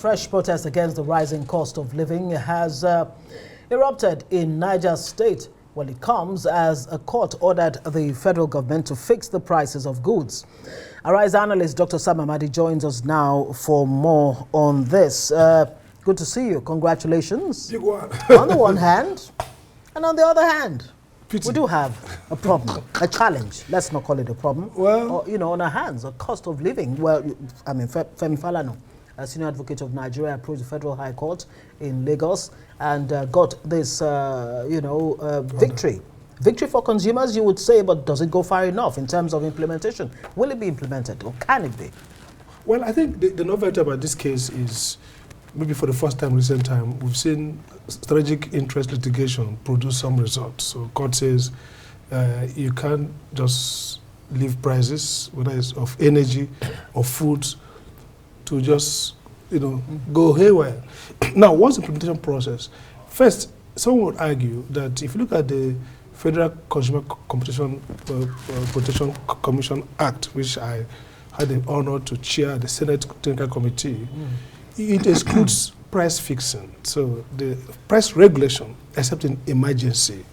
fresh protest against the rising cost of living has erupted in Niger State. Well, it comes as a court ordered the federal government to fix the prices of goods. Arise analyst Dr. Amadi joins us now for more on this. Good to see you. Congratulations. On the one hand, and on the other hand, we do have a problem, a challenge. Let's not call it a problem. Well, on our hands, a cost of living. Well, I mean, Femi Falana, a senior advocate of Nigeria, approached the Federal High Court in Lagos and got this, victory. Victory for consumers, you would say, but does it go far enough in terms of implementation? Will it be implemented, or can it be? Well, I think the novelty about this case is maybe for the first time in recent time, we've seen strategic interest litigation produce some results. So court says you can't just leave prices, whether it's of energy or foods, to just go haywire. Now, what's the implementation process? First, someone would argue that if you look at the Federal Consumer Competition Protection Commission Act, which I had the honor to chair the Senate Technical Committee, it excludes price fixing. So the price regulation, except in emergency.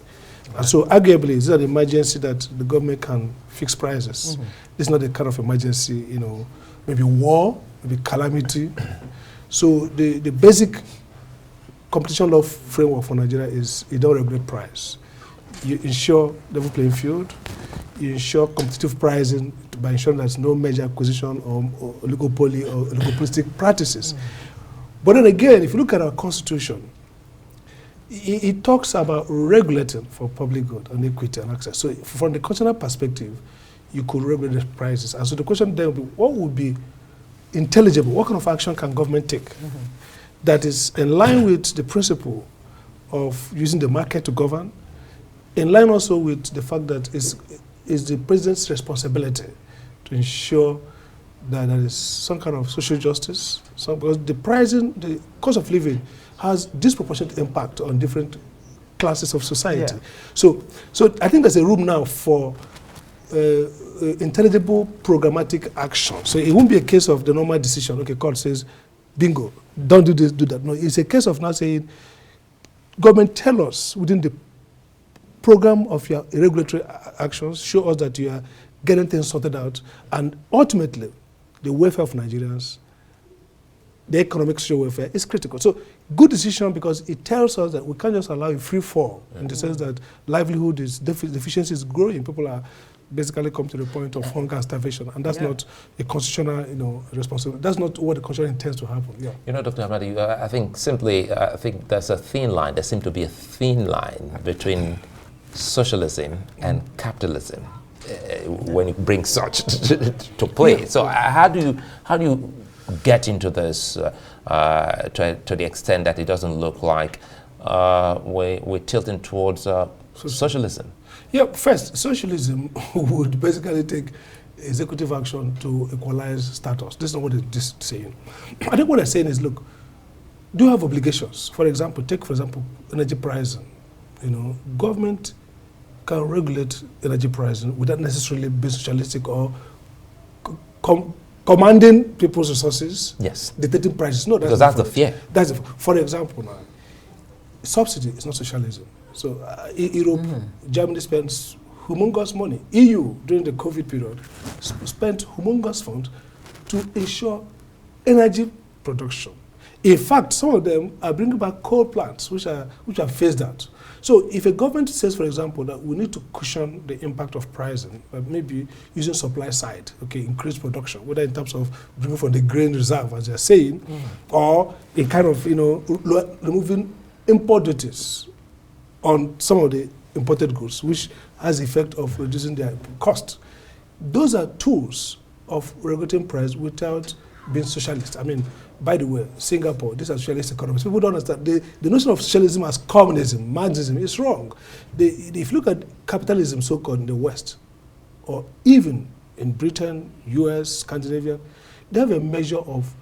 Right. And so arguably, it's an emergency that the government can fix prices. This is not the kind of emergency, maybe war, maybe calamity. So the basic competition law framework for Nigeria is you don't regulate price. You ensure level playing field. You ensure competitive pricing by ensuring there's no major acquisition or oligopoly or oligopolistic practices. But then again, if you look at our constitution, it talks about regulating for public good and equity and access. So from the constitutional perspective, you could regulate the prices. And so the question then would be, what would be intelligible? What kind of action can government take that is in line with the principle of using the market to govern, in line also with the fact that it's the president's responsibility to ensure that there is some kind of social justice. Because the cost of living has disproportionate impact on different classes of society. Yeah. So I think there's a room now for intelligible programmatic action. So it won't be a case of the normal decision. Okay, court says, bingo, don't do this, do that. No, it's a case of now saying, government, tell us within the program of your regulatory actions, show us that you are getting things sorted out, and ultimately, the welfare of Nigerians, the economic social welfare is critical. So, good decision because it tells us that we can't just allow a free fall in the sense that livelihood is, deficiency is growing. People are basically come to the point of hunger and starvation, and that's not a constitutional, responsibility. That's not what the constitution intends to happen. Yeah. Dr. Amadi, I think there's a thin line. There seems to be a thin line between socialism and capitalism when you bring such to play. So how do you get into this to the extent that it doesn't look like we're tilting towards socialism? Yeah, first, socialism would basically take executive action to equalize status. This is not what it is saying. I think what they're saying is, look, do you have obligations? For example, energy pricing. Government can regulate energy pricing without necessarily being socialistic or commanding people's resources. Yes. Dictating prices. No, because that's the fear. For example, now, subsidy is not socialism. So Europe, Germany spends humongous money. EU, during the COVID period, spent humongous funds to ensure energy production. In fact, some of them are bringing back coal plants, which are phased out. So if a government says, for example, that we need to cushion the impact of pricing, maybe using supply side, increase production, whether in terms of bringing from the grain reserve, as they're saying, or in kind of, removing import duties on some of the imported goods, which has the effect of reducing their cost. Those are tools of regulating price without being socialist. I mean, by the way, Singapore, these are socialist economies. People don't understand. The notion of socialism as communism, Marxism, is wrong. If you look at capitalism, so-called in the West, or even in Britain, US, Scandinavia, they have a measure of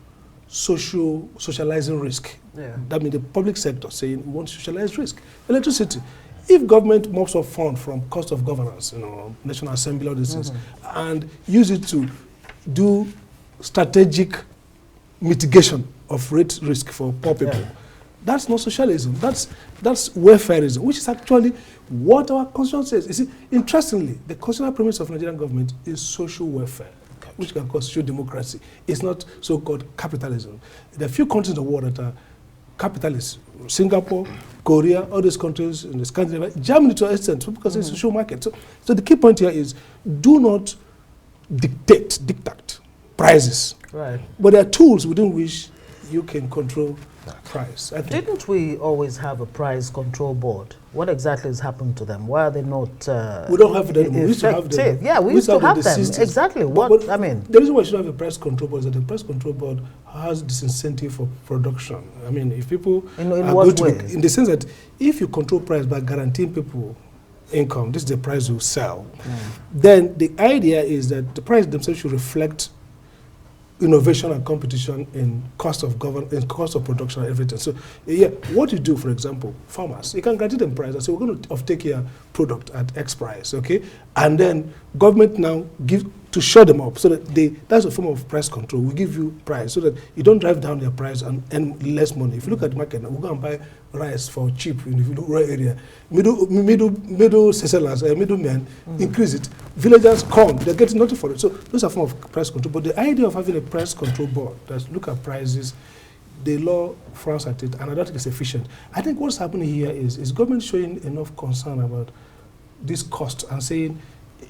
socializing risk. Yeah. That means the public sector saying we want to socialize risk. Electricity. If government mops up funds from cost of governance, National Assembly, all these things, and use it to do strategic mitigation of rate risk for poor people. Yeah. That's not socialism. That's welfareism, which is actually what our constitution says. You see, interestingly, the constitutional premise of Nigerian government is social welfare, which can cause social democracy. It's not so-called capitalism. There are few countries in the world that are capitalists. Singapore, Korea, all these countries in the Scandinavia, Germany to an extent, because it's a social market. So the key point here is do not dictate prices. Right. But there are tools within which you can control price. Didn't we always have a price control board? What exactly has happened to them? Why are they not we don't have them. We used to have them. Yeah, we used to have them. Exactly. But I mean, the reason why we should have a price control board is that the price control board has disincentive for production. I mean, if people in what way? In the sense that if you control price by guaranteeing people income, this is the price you sell, then the idea is that the price themselves should reflect innovation and competition in cost of production and everything. So yeah, what you do, for example, farmers, you can guarantee them price and say we're going to offtake your product at X price, okay? And then government now give to shut them up so that that's a form of price control. We give you price so that you don't drive down their price and earn less money. If you look at the market now, we go and buy rice for cheap in the rural area. Middle settlers, middlemen increase it. Villagers come, they're getting nothing for it. So those are form of price control. But the idea of having a price control board that look at prices, the law frowns at it, and I don't think it's efficient. I think what's happening here is government showing enough concern about this cost and saying,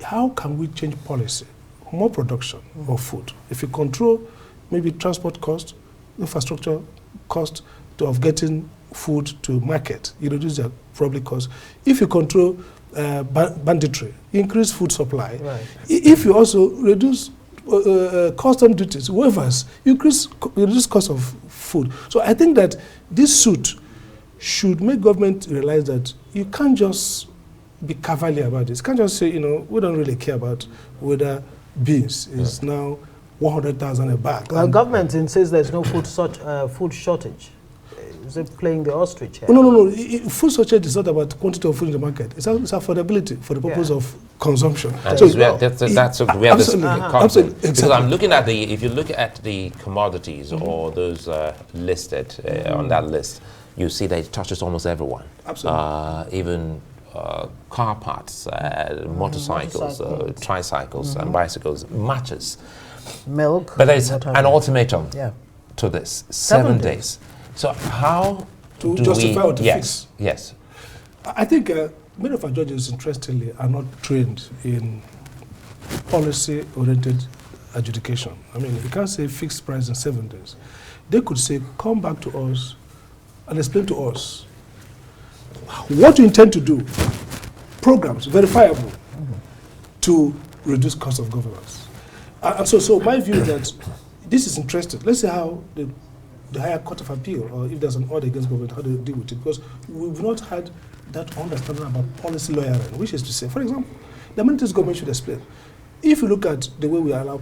how can we change policy? More production of food. If you control maybe transport cost, infrastructure cost of getting food to market, you reduce their probably cost. If you control banditry, increase food supply. Right. If you also reduce custom duties, waivers, you reduce cost of food. So I think that this suit should make government realize that you can't just be cavalier about this. You can't just say, we don't really care about whether beans is now 100,000 a bag. Well, government insists there's no food shortage. Is it playing the ostrich here? No. Food shortage is not about quantity of food in the market. It's affordability for the purpose of consumption. So that's where this comes in. Exactly. Because I'm looking at if you look at the commodities or those listed on that list, you see that it touches almost everyone. Absolutely. Even car parts, motorcycles, tricycles, and bicycles, matches. Milk. But there's an ultimatum to this, 7 days. So how to justify or to fix? Yes. I think many of our judges, interestingly, are not trained in policy-oriented adjudication. I mean, you can't say fixed price in 7 days. They could say, come back to us and explain to us what you intend to do, programs, verifiable, to reduce cost of governance. And so my view is that this is interesting. Let's see how the higher court of appeal, or if there's an order against government, how they deal with it. Because we've not had that understanding about policy lawyering, which is to say, for example, the Ministry's government should explain. If you look at the way we allow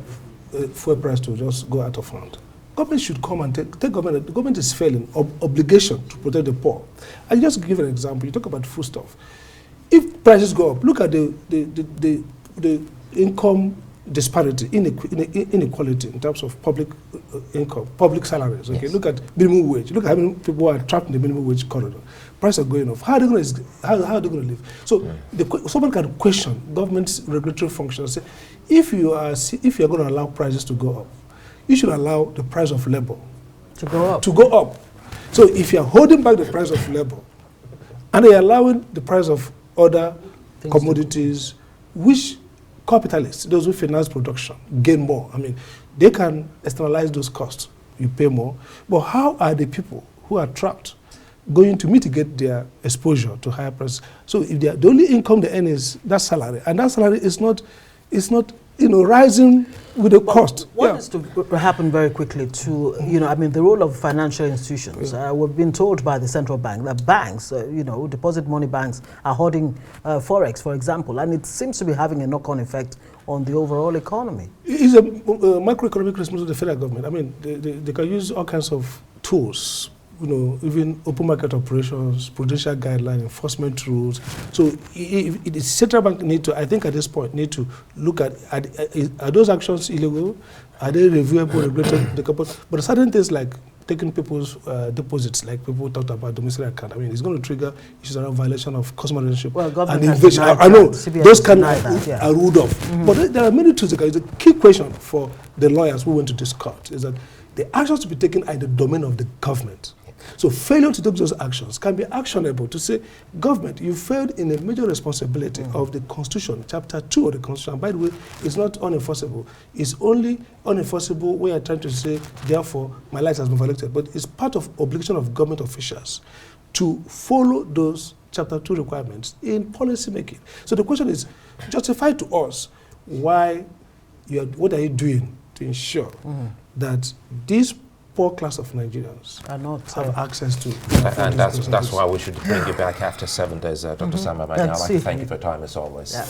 fuel price to just go out of hand, government should come and take government. The government is failing obligation to protect the poor. I'll just give an example. You talk about foodstuff. If prices go up, look at the income disparity, inequality in terms of public income, public salaries. Okay, look at minimum wage. Look at how many people are trapped in the minimum wage corridor. Prices are going up. How are they going to live? So someone can question government's regulatory function and say, if you are going to allow prices to go up, you should allow the price of labor to go up. So if you are holding back the price of labor and you're allowing the price of other commodities, which capitalists, those who finance production, gain more. I mean, they can externalize those costs. You pay more. But how are the people who are trapped going to mitigate their exposure to higher prices? So if the only income they earn is that salary, and that salary is not rising with the cost. What is to happen very quickly to, the role of financial institutions? We've been told by the central bank that banks, deposit money banks are hoarding forex, for example, and it seems to be having a knock-on effect on the overall economy. It's a macroeconomic response of the federal government. I mean, they can use all kinds of tools, even open market operations, prudential guideline, enforcement rules. So the central bank at this point, need to look at, are those actions illegal? Are they reviewable, regulated? But certain things like taking people's deposits, like people talked about domestic account. I mean, it's going to trigger issues around violation of customer relationship and invasion. I know those kind are ruled off. But there are many tools. The key question for the lawyers who went to this court is that the actions to be taken are in the domain of the government. So failure to take those actions can be actionable to say, government, you failed in a major responsibility of the Constitution, Chapter 2 of the Constitution. By the way, it's not unenforceable. It's only unenforceable when you're trying to say, therefore, my life has been violated. But it's part of obligation of government officials to follow those Chapter 2 requirements in policy making. So the question is, justify to us why what are you doing to ensure that these poor class of Nigerians are not have access to. And that's why we should bring you back after 7 days, Dr. Sam Amadi. I'd like to thank you for your time as always. Yeah.